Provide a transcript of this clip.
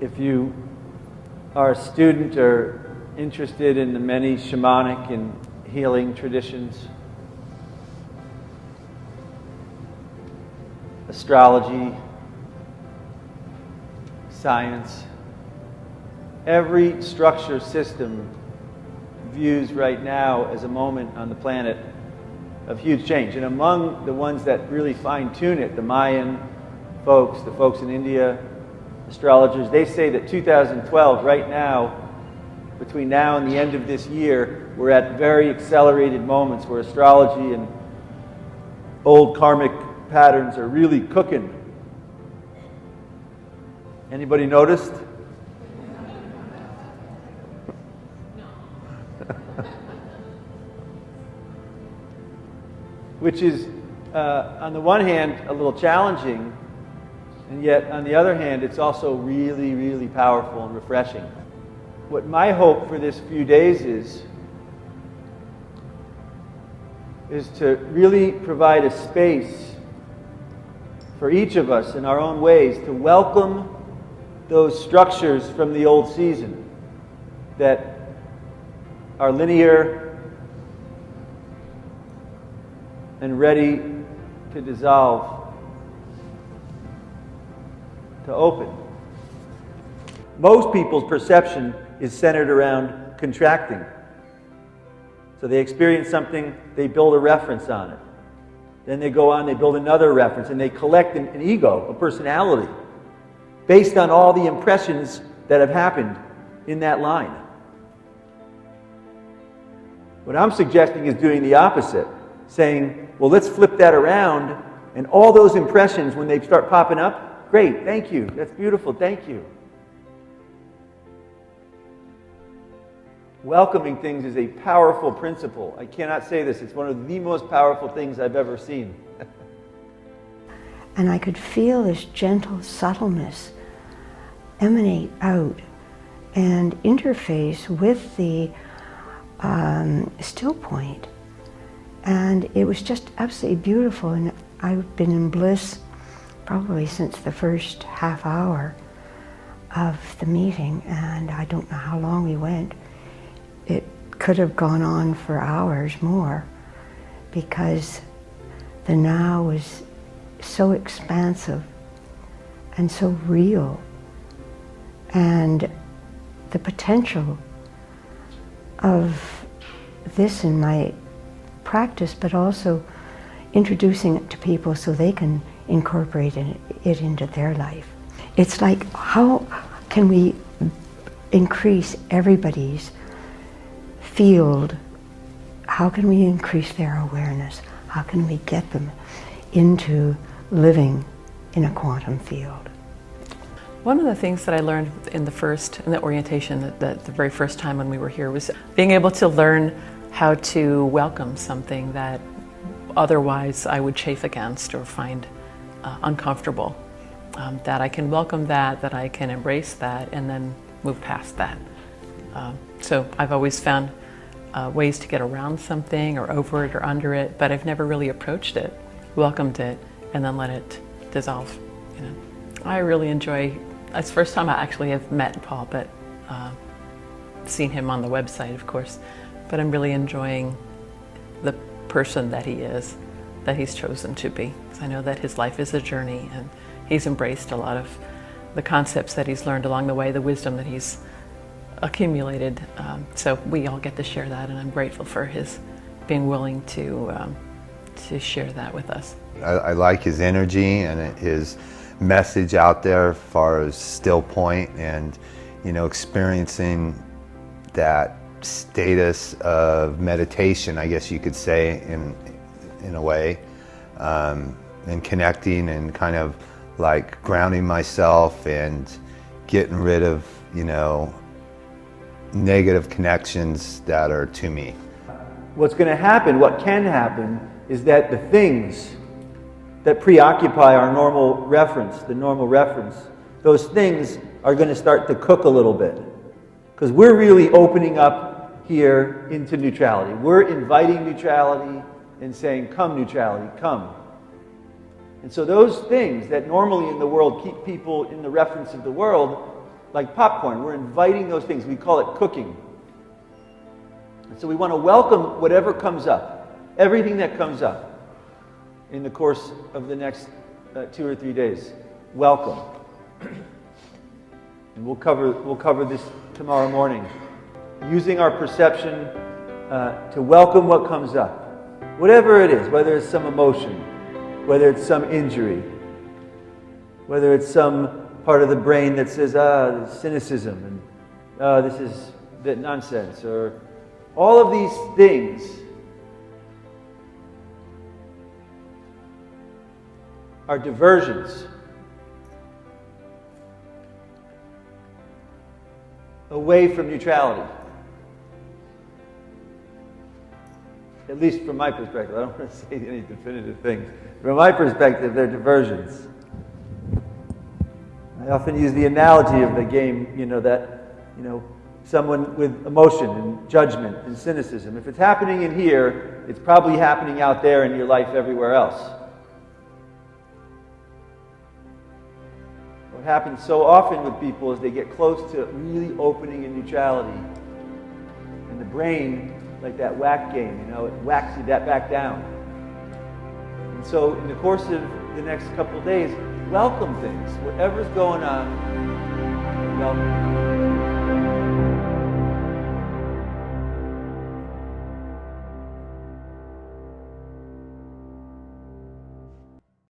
If you are a student or interested in the many shamanic and healing traditions, astrology, science, every structure system views right now as a moment on the planet of huge change. And among the ones that really fine-tune it, the Mayan folks, the folks in India, astrologers, they say that 2012, right now, between now and the end of this year, we're at very accelerated moments where astrology and old karmic patterns are really cooking. Anybody noticed? Which is, on the one hand, a little challenging, and yet, on the other hand, it's also really, really powerful and refreshing. What my hope for this few days is to really provide a space for each of us in our own ways to welcome those structures from the old season that are linear and ready to dissolve, to open. Most people's perception is centered around contracting. So they experience something, they build a reference on it. Then they go on, they build another reference, and they collect an ego, a personality, based on all the impressions that have happened in that line. What I'm suggesting is doing the opposite, saying, well, let's flip that around, and all those impressions, when they start popping up, great, thank you, that's beautiful, thank you. Welcoming things is a powerful principle. I cannot say this, it's one of the most powerful things I've ever seen. And I could feel this gentle subtleness emanate out and interface with the still point. And it was just absolutely beautiful, and I've been in bliss probably since the first half hour of the meeting, and I don't know how long we went. It could have gone on for hours more, because the now was so expansive and so real, and the potential of this in my practice, but also introducing it to people so they can incorporate it into their life. It's like, how can we increase everybody's field? How can we increase their awareness? How can we get them into living in a quantum field? One of the things that I learned in the orientation, the very first time when we were here, was being able to learn how to welcome something that otherwise I would chafe against or find uncomfortable. That I can welcome that I can embrace that, and then move past that. So I've always found ways to get around something or over it or under it, but I've never really approached it, welcomed it, and then let it dissolve. You know, I really enjoy. It's the first time I actually have met Paul, but seen him on the website, of course. But I'm really enjoying the person that he is, that he's chosen to be. Because I know that his life is a journey, and he's embraced a lot of the concepts that he's learned along the way, the wisdom that he's accumulated. So we all get to share that, and I'm grateful for his being willing to share that with us. I like his energy and his message out there as far as Stillpoint, and experiencing that status of meditation, I guess you could say, in a way, and connecting and kind of like grounding myself and getting rid of negative connections that are to me. What's going to happen, what can happen, is that the things that preoccupy our normal reference, those things are going to start to cook a little bit. Because we're really opening up here into neutrality. We're inviting neutrality and saying, come neutrality, come. And so those things that normally in the world keep people in the reference of the world like popcorn. We're inviting those things. We call it cooking. And so we want to welcome whatever comes up, everything that comes up in the course of the next 2 or 3 days. Welcome. And we'll cover this tomorrow morning. Using our perception to welcome what comes up. Whatever it is, whether it's some emotion, whether it's some injury, whether it's some part of the brain that says, cynicism, and this is that nonsense, or all of these things are diversions away from neutrality. At least from my perspective. I don't want to say any definitive things. From my perspective, they're diversions. I often use the analogy of the game, someone with emotion and judgment and cynicism. If it's happening in here, it's probably happening out there in your life everywhere else. What happens so often with people is they get close to really opening in neutrality. And the brain, like that whack game, it whacks you that back down. And so in the course of the next couple of days, welcome things. Whatever's going on, welcome.